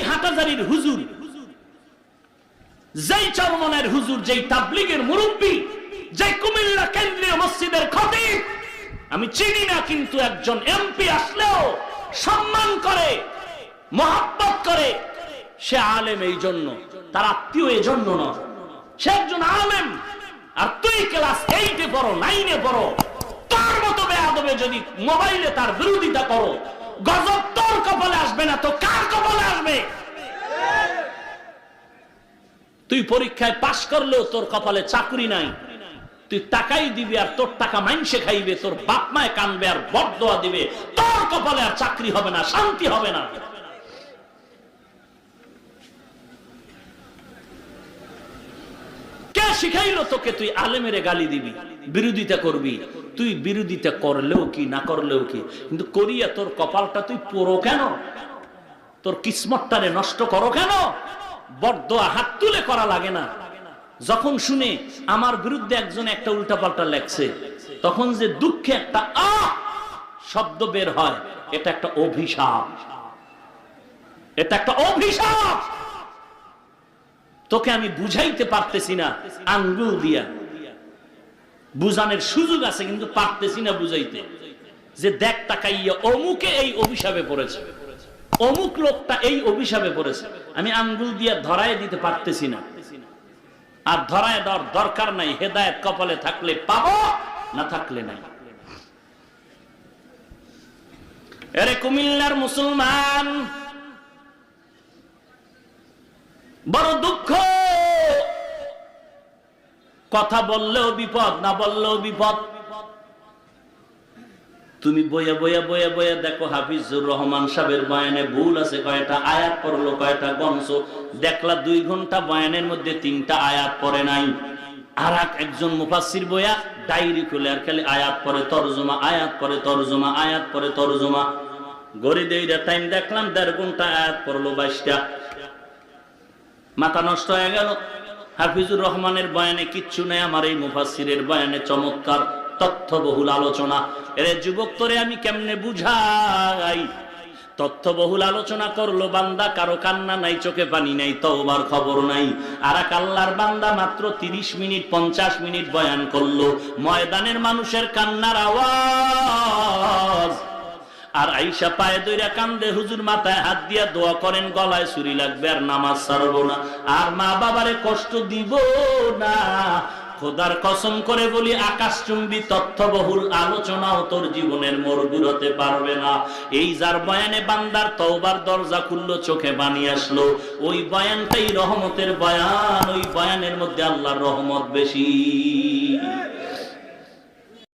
হাটাজারির হুজুর, যেই চরমনের হুজুর, যেই তাবলীগের মুরব্বী, যে কুমিল্লা কেন্দ্রীয় মসজিদের খতিব, আমি চিনি না, কিন্তু একজন এমপি আসলেও সম্মান করে, মহব্বত করে। সে আলেম এই জন্য, তার আত্মীয় এই জন্য নয়, সে একজন আলেম। আর তুই ক্লাস 8-এ পড়ো, 9-এ পড়ো, তোর মতো বেয়াদবে যদি মোবাইলে তার বিরোধিতা করো, গজব তোর কপালে আসবে না তো কার কপালে আসবে? তুই পরীক্ষায় পাশ করলেও তোর কপালে চাকরি নাই, তুই টাকাই দিবি আর তোর টাকা মাইনসে খাইবে, তোর বাপ মায়ে কানবে আর বদদোয়া দিবে, তোর কপালে আর চাকরি হবে না, শান্তি হবে না। কে শিখাইলো তোকে তুই আলেমের গালি দিবি, বিরোধিতা করবি? তুই বিরোধিতা করলেও কি, না করলেও কি, কিন্তু করিয়া তোর কপালটা তুই পোড়ো কেন? তোর কিসমতটারে নষ্ট করো কেন? বদদোয়া হাত তুলে করা লাগে না। যখন শুনে আমার বিরুদ্ধে একজন একটা উল্টাপাল্টা লেখছে, তখন যে দুঃখে একটা শব্দ বের হয়, এটা একটা অভিশাপ, এটা একটা অভিশাপ। তোকে আমি বুঝাইতে পারতেছি না, আঙ্গুল দিয়া বুঝানোর সুযোগ আছে, কিন্তু পারতেছি না বুঝাইতে, যে দেখ তাকাইয়া অমুকে এই অভিশাপে পড়েছে, অমুক লোকটা এই অভিশাপে পড়েছে। আমি আঙ্গুল দিয়া ধরায় দিতে পারতেছি না, আর ধরায় দেওয়ার দরকার নাই। হেদায়েত কপালে থাকলে পাবো, না থাকলে নাই। এরে কুমিল্লার মুসলমান, বড় দুঃখ, কথা বললেও বিপদ, না বললেও বিপদ। তুমি বইয়া বইয়া বইয়া বইয়া দেখো হাফিজুর রহমান সাহেবের বয়ানে ভুল আছে কয়টা, আয়াত পড়লো কয়টা গণছ, দেখলা 2 ঘন্টা বয়ানের মধ্যে 3টা আয়াত পড়ে নাই। আর একজন মুফাসসির বইয়া ডায়েরি খুলে আর খালি আয়াত পড়ে তরজমা, আয়াত পড়ে তরজমা, আয়াত পড়ে তরজমা। ঘড়ি দেইরা টাইম দেখলাম 1.5 ঘন্টা, আয়াত পড়লো 22টা। মাথা নষ্ট হয়ে গেল। হাফিজুর রহমানের বয়ানে কিচ্ছু নেই, আমার এই মুফাসসিরের বয়ানে চমৎকার তথ্যবহুল আলোচনা। এর যুবক তোরে আমি কেমনে বুঝাই? তথ্যবহুল আলোচনা করলো বান্দা, কারো কান্না নাই, চোখে পানি নাই, তওবার খবর নাই। আর এক আল্লাহর বান্দা মাত্র 30 মিনিট 50 মিনিট বয়ান করলো, ময়দানের মানুষের কান্নার আওয়াজ। আর আইসা পায়ে দইরা কান্দে, হুজুর মাথায় হাত দিয়া দোয়া করেন, গলায় ছুরি লাগবে আর নামাজ ছাড়বো না, আর মা বাবারে কষ্ট দিব না। খোদার কসম করে বলি, আকাশচুম্বী তথ্যবহুল আলোচনাও তোর জীবনের মরগুর হতে পারবে না। এই যার বয়ানে বান্দার তওবার দরজা খুললো, চোখে পানি আসলো, ওই বয়ানটাই রহমতের বয়ান, ওই বয়ানের মধ্যে আল্লাহর রহমত বেশি।